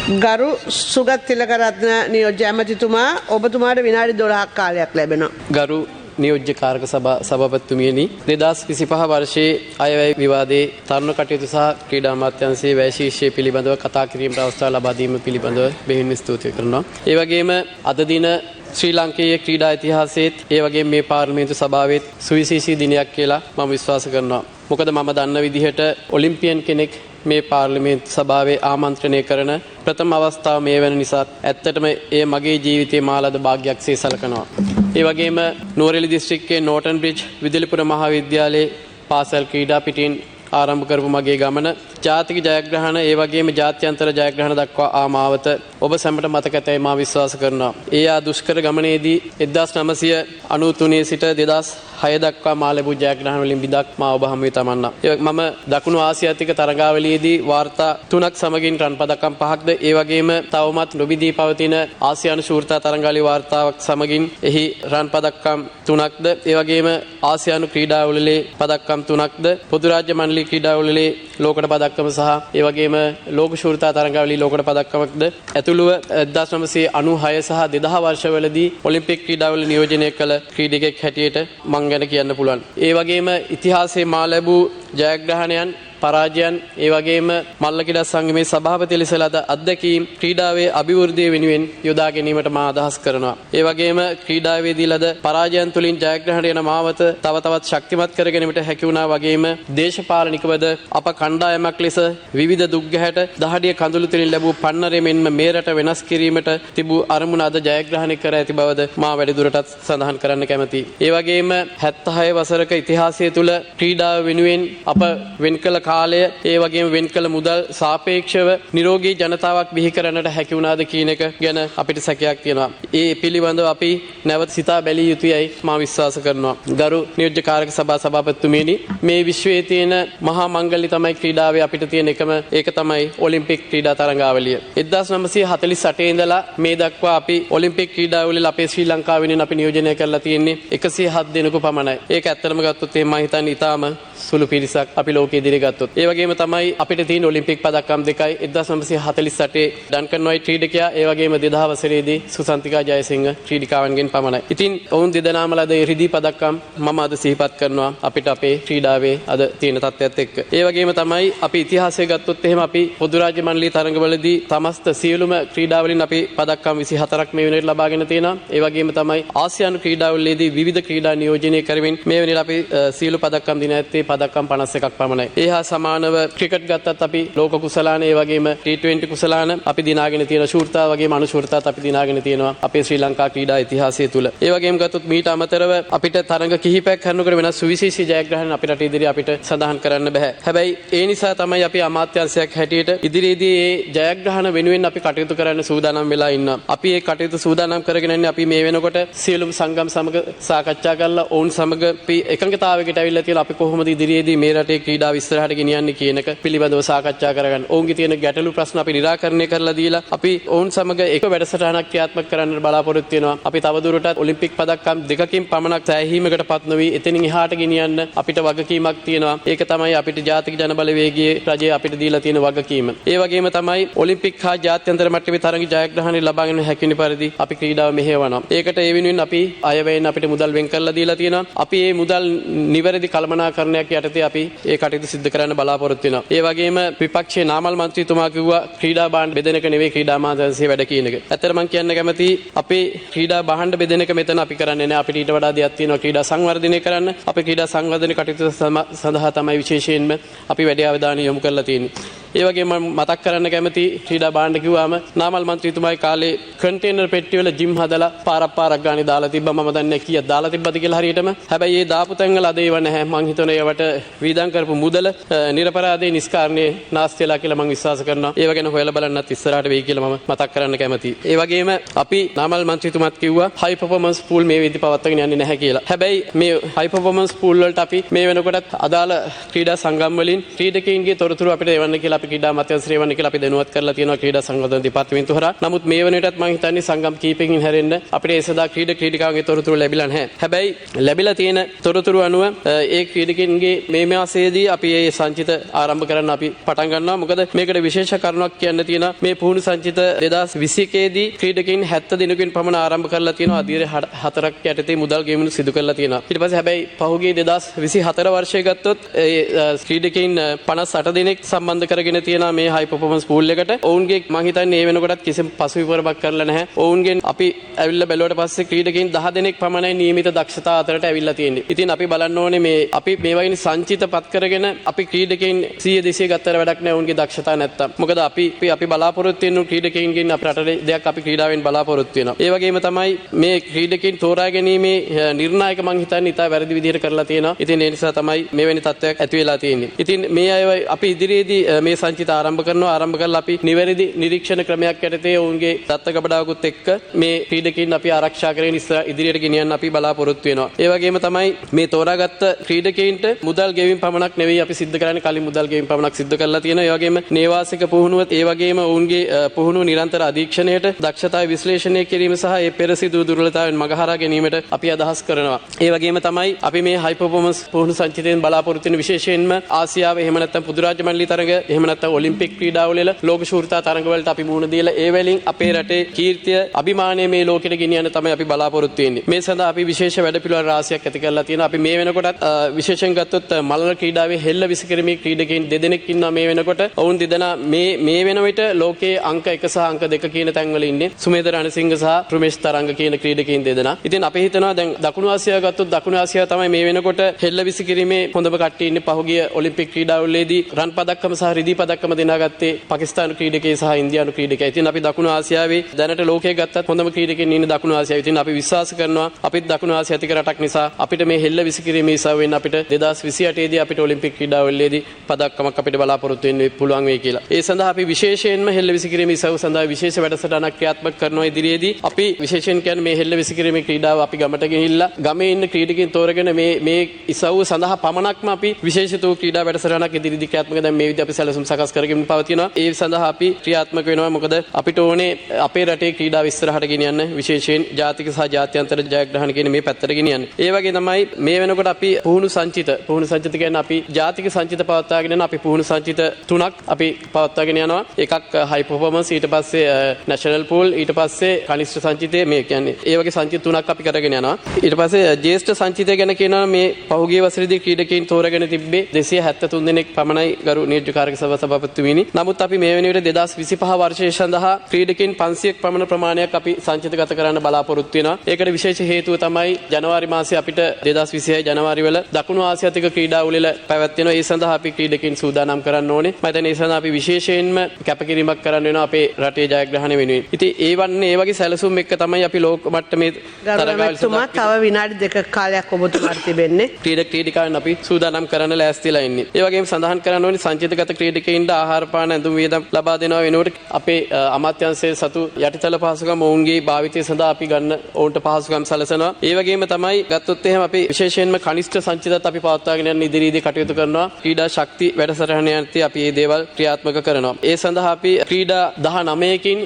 ගරු සුගත් තිලකරත්න නියෝජ්‍ය ඇමතිතුමා ඔබතුමාට විනාඩි 12ක් කාලයක් ලැබෙනවා. ගරු නියෝජ්‍ය කාරක සභාපතිතුමියනි 2025 වර්ෂයේ අයවැය විවාදයේ තරුණ කටයුතු සහ ක්‍රීඩා අමාත්‍යාංශයේ වැය ශීර්ෂය පිළිබඳව කතා කිරීමට අවස්ථාව ලබා දීම පිළිබඳව බෙහෙවින් ස්තුති කරනවා. ඒ වගේම අද දින ශ්‍රී ලංකේය ක්‍රීඩා ඉතිහාසයේත් ඒ වගේම මේ පාර්ලිමේන්තු සභාවෙත් සුවිශේෂී දිනයක් කියලා මම විශ්වාස කරනවා. මොකද මම දන්න විදිහට ඔලිම්පියන් කෙනෙක් මේ පාර්ලිමේන්තු සභාවේ ආමන්ත්‍රණය කරන ප්‍රථම අවස්ථාව මේ වෙන නිසා ඇත්තටම එය මගේ ජීවිතයේ මාලද භාග්‍යයක්සේ සැලකනවා. ඒ වගේම නුවරඑළිය දිස්ත්‍රික්කයේ නෝටන් බ්‍රිජ් විදුලිපුර මහාවිද්‍යාලයේ පාසල් ක්‍රීඩා පිටින් ආරම්භ කරපු මගේ ගමන ජාතික ජයග්‍රහණ ඒ වගේම ජාත්‍යන්තර ජයග්‍රහණ දක්වා ආමාවත ඔබ සැමට මතක ඇතැයි මා විශ්වාස කරනවා. ඒ දුෂ්කර ගමනේදී 1993 සිට 2006 දක්වා මා ලැබූ ජයග්‍රහණ වලින් බිඳක් මා ඔබ හමුවේ තමන්නා. මම දකුණු ආසියාතික තරගාවලියේදී වාර්තා 3ක් සමගින් රන් පදකම් 5ක්ද ඒ වගේම තවමත් නොබිදී පවතින ආසියානු ශූරතා තරගාවලිය වාර්තාවක් සමගින් එහි රන් පදක්කම් 3ක්ද ඒ වගේම ආසියානු ක්‍රීඩාවලියේ පදක්කම් 3ක්ද පොදු රාජ්‍ය මණ්ඩලීය ක්‍රීඩාවලියේ ලෝකඩ පදක්කම සහ ඒ වගේම ලෝක ශූරතා තරගාවලියේ ලෝකඩ පදක්කමක්ද ඇතුළුව 1996 සහ 2000 වර්ෂවලදී ඔලිම්පික් ක්‍රීඩාවල නියෝජනය කළ ක්‍රීඩකෙක් හැටියට මං ගැන කියන්න පුළුවන්. ඒ වගේම ඉතිහාසයේ මා ලැබූ ජයග්‍රහණයන් පරාජයන් ඒ වගේම මල්ලකිඩ සංගමේ සභාපති ලෙස ලද අත්දැකීම් ක්‍රීඩාවේ අභිවෘද්ධිය වෙනුවෙන් යොදා ගැනීමට මා අදහස් කරනවා. ඒ වගේම ක්‍රීඩාවේදී ලද පරාජයන් තුලින් ජයග්‍රහණයට යන මාවත තව තවත් ශක්තිමත් කර ගැනීමට හැකි වුණා වගේම දේශපාලනිකවද අප කණ්ඩායමක් ලෙස විවිධ දුක්ගැහැට දහඩිය කඳුළු තුලින් ලැබූ පන්නරේ මෙන්ම මේ රට වෙනස් කිරීමට තිබූ අරමුණ අද ජයග්‍රහණය කර ඇති බවද මා වැඩිදුරටත් සඳහන් කරන්න කැමැතියි. ඒ වගේම 76 වසරක ඉතිහාසය තුල ක්‍රීඩාව වෙනුවෙන් අප වෙන් කළ කාලය ඒ වගේම වෙන් කළ මුදල් සාපේක්ෂව නිරෝගී ජනතාවක් බිහි කරන්නට හැකි වුණාද කියන එක ගැන අපිට සැකයක් තියෙනවා. ඒ පිළිබඳව අපි නැවත සිතා බැලිය යුතුයයි මා විශ්වාස කරනවා. ගරු නියෝජ්‍ය කාරක සභාපතිතුමනි මේ විශ්වයේ තියෙන මහා මංගල්‍ය තමයි ක්‍රීඩාවේ අපිට තියෙන එකම ඒක තමයි ඔලිම්පික් ක්‍රීඩා තරඟාවලිය. 1948 ඉඳලා මේ දක්වා අපි ඔලිම්පික් ක්‍රීඩාවලිය අපේ ශ්‍රී ලංකාව වෙනින් අපි නියෝජනය කරලා තියෙන්නේ 107 දෙනෙකු පමණයි. ඒක ඇත්තටම ගත්තොත් එහෙනම් මම හිතන්නේ ඊටාම සුළු පිරිසක් අපි ලෝකයේ ඉදිරිය ගත්තොත්. ඒ වගේම තමයි අපිට තියෙන ඔලිම්පික් පදක්කම් දෙකයි 1948 ඩන්කන් වයිට් ක්‍රීඩකයා ඒ වගේම 2000 වසරේදී සුසන්තිකා ජයසිංහ ක්‍රීඩිකාවන්ගෙන් පමණයි. ඉතින් ඔවුන් දෙදෙනාම ලද රිදී පදක්කම් මම අද සිහිපත් කරනවා අපිට අපේ ක්‍රීඩාවේ අද තියෙන තත්ත්වයත් එක්ක. ඒ වගේම තමයි අපි ඉතිහාසය ගත්තොත් එහෙම අපි පොදු රාජ්‍ය මණ්ඩලීය තරඟවලදී තමස්ත සියලුම ක්‍රීඩාවලින් අපි පදක්කම් 24ක් මේ වෙනකොට ලබාගෙන තියෙනවා. ඒ වගේම තමයි ආසියානු ක්‍රීඩාවලදී විවිධ ක්‍රීඩා නියෝජනය කරමින් මේ වෙනකොට අපි සියලු පදක්කම් දින ඇත්තේ පදක්කම් 51ක් පමණයි. ඒ හා සමානව ක්‍රිකට් ගත්තත් අපි ලෝක කුසලාන ඒ වගේම T20 කුසලාන අපි දිනාගෙන තියෙන ශූරතා වගේම අනුශූරතාත් අපි දිනාගෙන තියෙනවා අපේ ශ්‍රී ලංකා ක්‍රීඩා ඉතිහාසය තුල. ඒ වගේම ගත්තොත් මීට අමතරව අපිට තරඟ කිහිපයක් කරනකොට වෙනස් සුවිශේෂී ජයග්‍රහණ අපිට ඉදිරිය අපිට සඳහන් කරන්න බෑ. හැබැයි ඒ නිසා තමයි අපි අමාත්‍යාංශයක් හැටියට ඉදිරියේදී මේ ජයග්‍රහණ වෙනුවෙන් අපි කටයුතු කරන්න සූදානම් වෙලා ඉන්නවා. අපි මේ කටයුතු සූදානම් කරගෙන ඉන්නේ අපි මේ වෙනකොට සියලුම සංගම් සමග සාකච්ඡා කරලා ඔවුන් සමග අපි එකඟතාවයකට අවිල්ලා තියෙලා අපි කොහොමද ඉදිරියේදී මේ රටේ ක්‍රීඩාව ඉස්සරහට ගෙනියන්නේ කියන එක පිළිබඳව සාකච්ඡා කරගන්න. ඔවුන්ගේ තියෙන ගැටලු ප්‍රශ්න අපි निराකරණය කරලා දීලා අපි ඔවුන් සමග එක වැඩසටහනක් ක්‍රියාත්මක කරන්න බලාපොරොත්තු වෙනවා. අපි තවදුරටත් ඔලිම්පික් පදක්කම් දෙකකින් පමණක් සෑහීමකටපත් නොවි එතනින් එහාට ගෙනියන්න අපිට වගකීමක් තියෙනවා. ඒක තමයි අපිට ජාතික ජනබලවේගයේ රජය අපිට දීලා තියෙන වගකීම. ඒ වගේම තමයි ඔලිම්පික් හා ජාත්‍යන්තර මට්ටමේ තරඟ ජයග්‍රහණ ලබාගෙන හැකියන පරිදි අපි ක්‍රීඩාව මෙහෙයවනවා. ඒකට ඒ වෙනුවෙන් අපි අයවැයෙන් අපිට මුදල් වෙන් කරලා දීලා තියෙනවා. අපි මේ මුදල් නිවැරදි කළමනාකරණයක් යටතේ අපි ඒ කටයුතු සිදු කරන්න බලාපොරොත්තු වෙනවා. ඒ වගේම විපක්ෂයේ නාමල් මන්ත්‍රීතුමා කිව්වා ක්‍රීඩා භාණ්ඩ බෙදෙන එක නෙවෙයි ක්‍රීඩා අමාත්‍යාංශයේ වැඩ කියන එක. ඇත්තට මම කියන්න කැමතියි අපේ ක්‍රීඩා භාණ්ඩ බෙදෙන එක මෙතන අපි කරන්නේ නැහැ. අපිට ඊට වඩා දෙයක් තියෙනවා ක්‍රීඩා සංවර්ධනය කරන්න. අපි ක්‍රීඩා සංවර්ධන කටයුතු සඳහා තමයි විශේෂයෙන්ම අපි වැඩි අවධානය යොමු කරලා තියෙන්නේ. ඒ වගේම මම මතක් කරන්න කැමති ක්‍රීඩා භාණ්ඩ කිව්වම නාමල් මන්ත්‍රීතුමායි කාලේ කන්ටේනර් පෙට්ටිය වල ජිම් හදලා පාරක් ගානේ දාලා තිබ්බා. මම දන්නේ කීයක් දාලා තිබ්බද කියලා හරියටම. හැබැයි ඒ දාපු තැන් වල අද ඒව නැහැ. මං හිතන්නේ ඒවට වියදම් කරපු මුදල නිර්පරාදී නිස්කාරණේ නාස්ති වෙලා කියලා මං විශ්වාස කරනවා. ඒව ගැන හොයලා බලන්නත් ඉස්සරහට වෙයි කියලා මම මතක් කරන්න කැමතියි. ඒ වගේම අපි නාමල් මන්ත්‍රීතුමාත් කිව්වා හයි පර්ෆෝමන්ස් පූල් මේ විදි පවත්වාගෙන යන්නේ නැහැ කියලා. හැබැයි මේ හයි පර්ෆෝමන්ස් පූල් වලට අපි මේ වෙනකොටත් අදාළ ක්‍රීඩා සංගම් වලින් ක්‍රීඩකයින්ගේ තොරතුරු අපිට එවන්න කියලා අපි ක්‍රීඩා අමාත්‍යාංශ රේවන්න කියලා අපි දැනුවත් කරලා තියෙනවා ක්‍රීඩා සංවර්ධන දෙපාර්තමේන්තුව හරහා. නමුත් මේ වෙනකොටත් මම හිතන්නේ සංගම් කීපකින් හැරෙන්න අපිට ඒ සදා ක්‍රීඩිකාවන්ගේ තොරතුරු ලැබිලා නැහැ. හැබැයි ලැබිලා තියෙන තොරතුරු අනුව ඒ ක්‍රීඩකින්ගේ මේ මාසයේදී අපි මේ සංචිත ආරම්භ කරන්න අපි පටන් ගන්නවා. මොකද මේකට විශේෂ කාරණාවක් කියන්න තියෙනවා. මේ පුහුණු සංචිත 2021 දී ක්‍රීඩකින් 70 දිනකින් පමණ ආරම්භ කරලා තියෙනවා. අධීර 4ක් යටතේ මුදල් ගෙවීම සිදු කරලා තියෙනවා. ඊට පස්සේ හැබැයි පහුගිය 2024 වර්ෂයේ ගත්තොත් ඒ ක්‍රීඩකයින් 58 දිනක් සම්බන්ධ කරගෙන තියෙනවා මේ හයි පර්ෆෝමන්ස් පූල් එකට. ඔවුන්ගේ මම හිතන්නේ මේ වෙනකොටත් කිසිම පසුවිපරමක් කරලා නැහැ. ඔවුන්ගෙන් අපි ඇවිල්ලා බැලුවට පස්සේ ක්‍රීඩකයින් 10 දිනක් පමණයි නියමිත දක්ෂතා අතරට ඇවිල්ලා තියෙන්නේ. ඉතින් අපි බලන්න ඕනේ මේ අපි මේ වගේ සංචිතපත් කරගෙන අපි ක්‍රීඩකයින් 100 200 ගත්තට වැඩක් නැහැ ඔවුන්ගේ දක්ෂතා නැත්තම්. මොකද අපි බලාපොරොත්තු වෙන ක්‍රීඩකයින්ගෙන් අපේ රටේ දෙයක් අපි ක්‍රීඩාවෙන් බලාපොරොත්තු වෙනවා. ඒ වගේම තමයි මේ ක්‍රීඩකයින් තෝරා ගැනීමේ නිර්ණායක මං හිතන්නේ ඉතා වැරදි විදිහට කරලා තියෙනවා. ඉතින් ඒ නිසා තමයි මෙවැනි තත්ත්වයක් ඇති වෙලා තියෙන්නේ. ඉතින් මේ අය අපි ඉදිරියේදී මේ සංචිත ආරම්භ කරනවා. ආරම්භ කරලා අපි නිවැරදි නිරීක්ෂණ ක්‍රමයක් යටතේ ඔවුන්ගේ දත්ත ගබඩාවකුත් එක්ක මේ ක්‍රීඩකයින් අපි ආරක්ෂා කරගෙන ඉදිරියට ගෙනියන්න අපි බලාපොරොත්තු වෙනවා. ඒ වගේම තමයි මේ තෝරාගත්ත ක්‍රීඩකයින්ට මුදල් ගෙවීම පමණක් නෙවෙයි අපි සිද්ධ කරන්නේ කලින් මුදල් ගෙවීම පමණක් සිද්ධ කරලා තියෙනවා. ඒ වගේම නේවාසික පුහුණුව ඒ වගේම ඔවුන්ගේ පුහුණුව නිරන්තර අධීක්ෂණයට දක්ෂතාවය විශ්ලේෂණය කිරීම සහ ඒ පෙර සිදු දුර්වලතාවයන් මගහරා ගැනීමට අපි අදහස් කරනවා. ඒ වගේම තමයි අපි මේ හයි පර්ෆෝමන්ස් පුහුණු සංචිතයෙන් බලාපොරොත්තු වෙන විශේෂයෙන්ම ආසියාවේ එහෙම නැත්නම් පුදු රාජ්‍ය මණ්ඩල තරඟ එහෙම නැත්නම් ඔලිම්පික් ක්‍රීඩාවල ලෝක ශූරතා තරඟ වලට අපි මුහුණ දීලා ඒ වලින් අපේ රටේ කීර්තිය අභිමානය මේ ලෝකෙට ගෙනියන්න තමයි අපි බලාපොරොත්තු වෙන්නේ. මේ සඳහා අපි විශේෂ වැඩපිළිවෙළ රාශියක් ඇති කරලා තියෙනවා. අපි මේ වෙනකොටත් විශේෂයෙන් ගත්තොත් මලන ක්‍රීඩාවේ හෙල්ල විසිකිරීමේ ක්‍රීඩකයින් දෙදෙනෙක් ඉන්නවා මේ වෙනකොට. ඔවුන් දෙදෙනා මේ වෙන විට ලෝකයේ අංක 1 සහ අංක 2 කියන තැන්වල ඉන්නේ. සුමේද රණසිංහ සහ ප්‍රමේෂ් තරංග කියන ක්‍රීඩකයින් දෙදෙනා. ඉතින් අපි හිතනවා දැන් දකුණු ආසියාව ගත්තොත් දකුණු ආසියාව තමයි මේ වෙනකොට හෙල්ල විසිකිරීමේ හොඳම කට්ටිය ඉන්නේ. පහුගිය ඔලිම්පික් ක්‍රීඩාවලදී රන් පදක්කම සහ රිදී පදක්කම දිනාගත්තේ පාකිස්තානු ක්‍රීඩකයෙක් සහ ඉන්දියානු ක්‍රීඩකයෙක්. ඉතින් අපි දකුණු ආසියාවේ දැනට ලෝකයේ ගත්තත් හොඳම ක්‍රීඩකයින් ඉන්නේ දකුණු ආසියාවේ. ඉතින් අපි විශ්වාස කරනවා අපිත් දකුණු ආසියාතික රටක් නිසා අපිට මේ හෙල්ල විසිකිරීමේ ඉසවෙන් අපිට 2028 දී අපිට ඔලිම්පික් ක්‍රීඩාවලදී පදක්කමක් අපිට බලාපොරොත්තු වෙන්න පුළුවන් වෙයි කියලා. ඒ සඳහා අපි විශේෂයෙන්ම හෙල්ල විසිකිරීමේ ඉසව සඳහා විශේෂ වැඩසටහනක් ක්‍රියාත්මක කරනවා ඉදිරියේදී. අපි විශේෂයෙන් කියන්නේ මේ හෙල්ල විසිකිරීමේ ක්‍රීඩාව අපි ගමට ගිහිල්ලා ගමේ ඉන්න ක්‍රීඩකයින් තෝරගෙන මේ ඉසව සඳහා පමණක්ම අපි විශේෂිත ක්‍රීඩා වැඩසටහනක් ඉදිරියේදී ක්‍රියාත්මක දැන් මේ විදිහට අපි සැලසුම් සකස් කරගෙන පවතිනවා. ඒ සඳහා අපි ක්‍රියාත්මක වෙනවා. මොකද අපිට ඕනේ අපේ රටේ ක්‍රීඩාව ඉස්සරහට ගෙනියන්න විශේෂයෙන් ජාතික සහ ජාත්‍යන්තර ජයග්‍රහණ කියන මේ පැත්තට ගෙනියන්න. ඒ වගේ තමයි මේ වෙනකොට අපි පුහුණු සංචිත කියන්නේ අපි ජාතික සංචිත පවත්වාගෙන යන අපි පුහුණු සංචිත 3ක් අපි පවත්වාගෙන යනවා. එකක් හයි පර්ෆෝමන්ස්, ඊට පස්සේ නැෂනල් පූල්, ඊට පස්සේ කනිෂ්ඨ සංචිතය මේ කියන්නේ ඒ වගේ සංචිත 3ක් අපි කරගෙන යනවා. ඊට පස්සේ ජ්‍යෙෂ්ඨ සංචිතය ගැන කියනවා මේ පහුගිය වසරේදී ක්‍රීඩකයින් තෝරාගෙන තිබ්බේ 273 දෙනෙක් පමණයි ගරු නියෝජ්‍යකාරක සභාපතිතුමනි. නමුත් අපි මේ වෙන විට 2025 වර්ෂය සඳහා ක්‍රීඩකයින් 500ක් පමණ ප්‍රමාණයක් අපි සංචිතගත කරන්න බලාපොරොත්තු වෙනවා. ඒකට විශේෂ හේතුව තමයි ජනවාරි මාසයේ අපිට 2026 ජනවාරි වල දකුණු ආසියාතික ක්‍රීඩාවල පැවැත්වෙනවා. ඒ සඳහා අපි ක්‍රීඩකයින් සූදානම් කරන්න ඕනේ. මම හිතන්නේ ඒ සඳහා අපි විශේෂයෙන්ම කැපකිරීමක් කරන්න වෙනවා අපේ රටේ ජයග්‍රහණය වෙනුවෙන්. ඉතින් ඒ වන්නේ ඒ වගේ සැලසුම් එක්ක තමයි අපි ලෝක මට්ටමේ තරගාවලිතුමා තව විනාඩි 2ක කාලයක් ඔබතුමාට තිබෙන්නේ. ක්‍රීඩකායන් අපි සූදානම් කරන්න ලෑස්තිලා ඉන්නේ. ඒ වගේම සඳහන් කරන්න ඕනේ සංචිතගත ක්‍රීඩකයින්ට ආහාර පාන ඇඳුම් වියදම් ලබා දෙනවා වෙනුවට අපේ අමාත්‍යාංශයේ සතු යටිතල පහසුකම් ඔවුන්ගේ භාවිතය සඳහා අපි ගන්න ඔවුන්ට පහසුකම් සැලසනවා. ඒ වගේම තමයි ගත්තොත් එහෙම අපි විශේෂයෙන්ම කනිෂ්ඨ සංචිතත් අපි පවත්වාගෙන යන ඉදිරියේදී කටයුතු කරනවා. ක්‍රීඩා ශක්ති වැඩසටහන යටතේ අපි මේ දේවල් ක්‍රියාත්මක කරනවා. ඒ සඳහා අපි ක්‍රීඩා 19කින්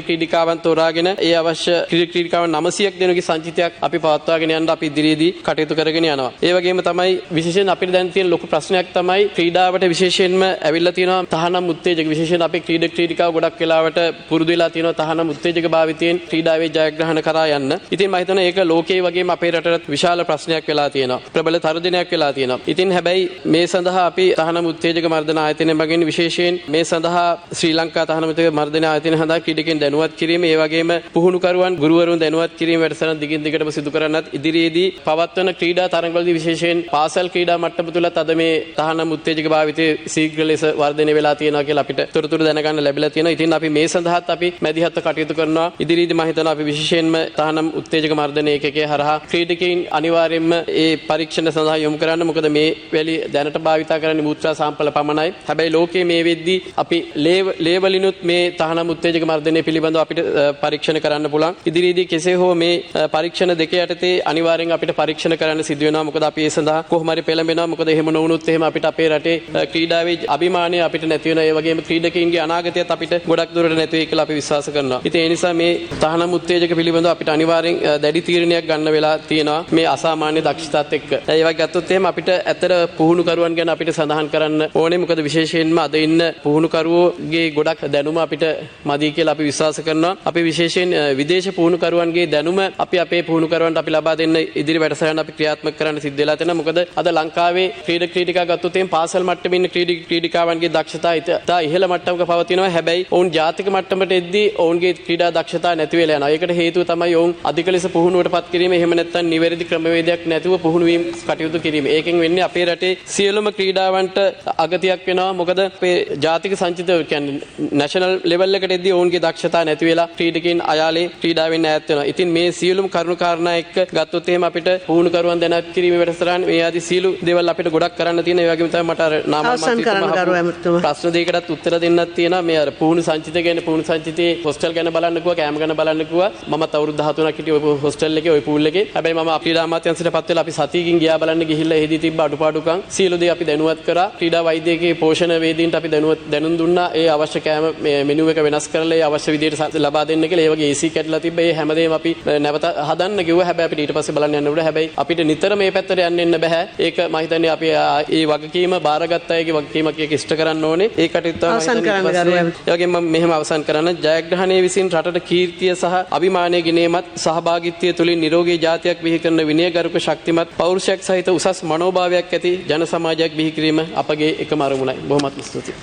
ක්‍රීඩකාවන් තෝරාගෙන ඒ අවශ්‍ය ක්‍රීඩකාවන් 900ක් දෙනෙකුගේ සංචිතයක් අපි පවත්වාගෙන යන්න අපි ඉදිරියේදී කටයුතු කරගෙන යනවා. ඒ වගේම තමයි විශේෂයෙන් අපිට දැන් තියෙන ලොකු ප්‍රශ්නයක් තමයි ක්‍රීඩාවට විශේෂයෙන්ම ඇවිල්ලා තියෙනවා තහනම් උත්තේජක. විශේෂයෙන් අපේ ක්‍රීඩිකාව ගොඩක් වෙලාවට පුරුදු වෙලා තියෙනවා තහනම් උත්තේජක භාවිතයෙන් ක්‍රීඩාවේ ජයග්‍රහණ කරා යන්න. ඉතින් මම හිතනවා ඒක ලෝකයේ වගේම අපේ රටට විශාල ප්‍රශ්නයක් වෙලා තියෙනවා. ප්‍රබල තර්ජනයක් වෙලා තියෙනවා. ඉතින් හැබැයි මේ සඳහා අපි තහනම් උත්තේජක මර්ධන ආයතනය මගින් විශේෂයෙන් මේ සඳහා ශ්‍රී ලංකා තහනම් උත්තේජක මර්ධන ආයතනය සඳහා ක්‍රීඩකයන් දැනුවත් කිරීම, ඒ වගේම පුහුණුකරුවන් ගුරුවරුන් දැනුවත් කිරීම වැඩසටහන දිගින් දිගටම සිදු කරන්නත් ඉදිරියේදී පවත්වන ක්‍රීඩා තරඟවලදී විශේෂයෙන් පාසල් ක්‍රීඩා මට්ටම තුලත් අද මේ තහනම් උත්තේජක භාවිතයේ ශීඝ්‍ර ලෙස වර්ධනය වෙලා තියෙනවා කියලා අපිට තොරතුරු දැනගන්න ලැබිලා තියෙනවා. ඉතින් අපි මේ සඳහාත් අපි මැදිහත්ව කටයුතු කරනවා. ඉදිරියේදී මම හිතනවා අපි විශේෂයෙන්ම තහනම් උත්තේජක මර්ධන ඒකකයේ හරහා ක්‍රීඩකයන් අනිවාර්යයෙන්ම ඒ පරීක්ෂණ සඳහා යොමු කරන්න. මොකද මේ වැලි දැනට භාවිතා කරන්නේ මූත්‍රා සාම්පල පමණයි. හැබැයි ලෝකයේ මේ වෙද්දී අපි ලේවලිනුත් මේ තහනම් උත්තේජක මර්ධනය පිළිබඳව අපිට පරීක්ෂණ කරන්න පුළුවන්. ඉදිරියේදී කෙසේ හෝ මේ පරීක්ෂණ දෙක යටතේ අනිවාර්යෙන් අපිට පරීක්ෂණ කරන්න සිදු වෙනවා. මොකද අපි ඒ සඳහා කොහොම හරි පෙළඹෙනවා. මොකද එහෙම නොවුනොත් එහෙම අපිට අපේ රටේ ක්‍රීඩාවේ අභිමානය අපිට නැති වෙන ඒ වගේම ක්‍රීඩකයින්ගේ අනාගතයත් අපිට ගොඩක් දුරට නැති වෙයි කියලා අපි විශ්වාස කරනවා. ඉතින් ඒ නිසා මේ තහනම් උත්තේජක පිළිබඳව අපිට අනිවාර්යෙන් දැඩි තීරණයක් ගන්න වෙලා තියෙනවා මේ අසාමාන්‍ය දක්ෂතාවත් එක්ක. ඒ වගේ ගත්තොත් එහෙම අපිට ඇතර පුහුණුකරුවන් ගැන අපිට සඳහන් කරන්න ඕනේ. මොකද විශේෂයෙන්ම අද ඉන්න පුහුණුකරුවෝගේ ගොඩක් දැනුම අපිට මදි කියලා අපි විශ්වාස කරනවා. අපි විශේෂයෙන් විදේශ පුහුණුකරුවන්ගේ දැනුම අපි අපේ පුහුණුකරුවන්ට අපි ලබා දෙන්න ඉදිරි වැඩසටහන අපි ක්‍රියාත්මක කරන්න සිද්ධ වෙලා තියෙනවා. මොකද අද ලංකාවේ ක්‍රීඩිකා ගත්තොත් එහෙම පාසල් මට්ටමේ ඉන්න ක්‍රීඩිකාවන්ගේ දක්ෂතා ඉතා ඉහළ මට්ටමක පවතිනවා. හැබැයි ඔවුන් ජාතික මට්ටමට එද්දී ඔවුන්ගේ ක්‍රීඩා දක්ෂතා නැති වෙලා යනවා. ඒකට හේතුව තමයි ඔවුන් අධික ලෙස පුහුණුවටපත් කිරීම. එහෙම නැත්නම් නිවැරදි ක්‍රමවේදයක් නැතුව පුහුණු වීම කටයුතු කිරීම. ඒකෙන් වෙන්නේ අපේ රටේ සියලුම ක්‍රීඩාවන්ට අගතියක් වෙනවා. මොකද අපේ ජාතික සංචිත කියන්නේ නැෂනල් ලෙවල් එකට එද්දී ඔවුන්ගේ දක්ෂතා නැති වෙලා ක්‍රීඩකයන් අයාලේ ක්‍රීඩාවෙන් ඈත් වෙනවා. ඉතින් මේ සියලුම කරුණු කාරණා එක්ක ගත්තොත් එහෙම අපිට පුහුණුකරුවන් දැනුවත් කිරීම වැඩසටහන මේ ආදී සියලු දේවල් අපිට ගොඩක් කරන්න තියෙනවා. ඒ වගේම තමයි මට අර ප්‍රශ්න දෙකකටත් උත්තර දෙන්නත් තියෙනවා. මේ අර පුහුණු සංචිත ගැන පුහුණු සංචිතේ හොස්ටල් ගැන බලන්න කිව්වා, කෑම ගැන බලන්න කිව්වා. මමත් අවුරුදු 13ක් හිටියේ ඔය හොස්ටල් එකේ ඔය පූල් එකේ. හැබැයි මම ක්‍රීඩා අමාත්‍යාංශයටපත් වෙලා අපි සතියකින් ගියා බලන්න ගිහිල්ලා එහිදී තිබ්බ අඩුපාඩුකම් සියලු දේ අපි දැනුවත් කරා. ක්‍රීඩා වෛද්‍යකේ පෝෂණ වේදීන්ට අපි දැනුම් දුන්නා. ඒ අවශ්‍ය කෑම මෙනු එක වෙනස් කරලා ඒ අවශ්‍ය විදිහට ලබා දෙන්න කියලා. ඒ වගේ AC කැඩලා තිබ්බ ඒ හැමදේම අපි නැවත හදන්න කිව්වා. හැබැයි අපිට ඊට පස්සේ බලන්න යන්න උඩ. හැබැයි අපිට නිතර මේ පැත්තට යන්න බෑ. ඒක මම හිතන්නේ අපි ඒ වගකීම බාරගත්ත අයගේ වගකීමක් ඒක ඉෂ්ට කරන්න ඕනේ. ඒ කටයුත්ත ඒ වගේම මම මෙහෙම අවසන් කරන්න ජයග්‍රහණය විසින් රටට කීර්තිය සහ අභිමානය ගෙනීමත් සහභාගීත්වය තුළින් නිරෝගී ජාතියක් බිහි කරන විනයගරුක ශක්තිමත් පෞරුෂයක් සහිත උසස් මනෝභාවයක් ඇති ජන සමාජයක් බිහි කිරීම අපගේ එකම අරමුණයි. බොහොමත් ස්තුතියි.